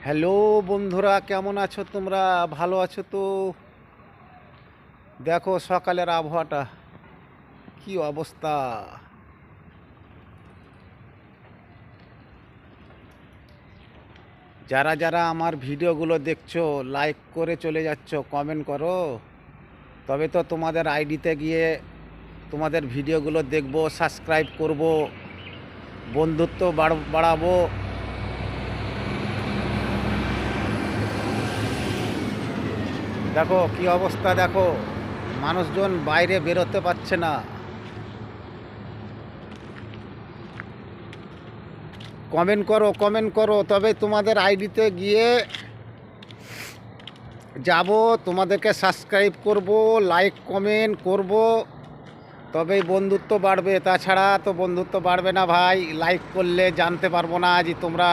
Hello বন্ধুরা, কেমন আছো তোমরা? ভালো আছো তো? দেখো সকালের আবহাওয়াটা কি অবস্থা। যারা যারা আমার ভিডিওগুলো দেখছো, লাইক করে চলে যাচ্ছ, কমেন্ট করো, তবে তো তোমাদের আইডিতে গিয়ে তোমাদের ভিডিওগুলো দেখবো, সাবস্ক্রাইব করব, বন্ধুত্ব বাড়াবো। দেখো কি অবস্থা, দেখো মানুষজন বাইরে বেরোতে পারছে না। কমেন্ট করো, কমেন্ট করো, তবে তোমাদের আইডিতে গিয়ে যাব, তোমাদেরকে সাবস্ক্রাইব করব, লাইক কমেন্ট করব, তবেই বন্ধুত্ব বাড়বে। তাছাড়া তো বন্ধুত্ব বাড়বে না ভাই। লাইক করলে জানতে পারবো না যে তোমরা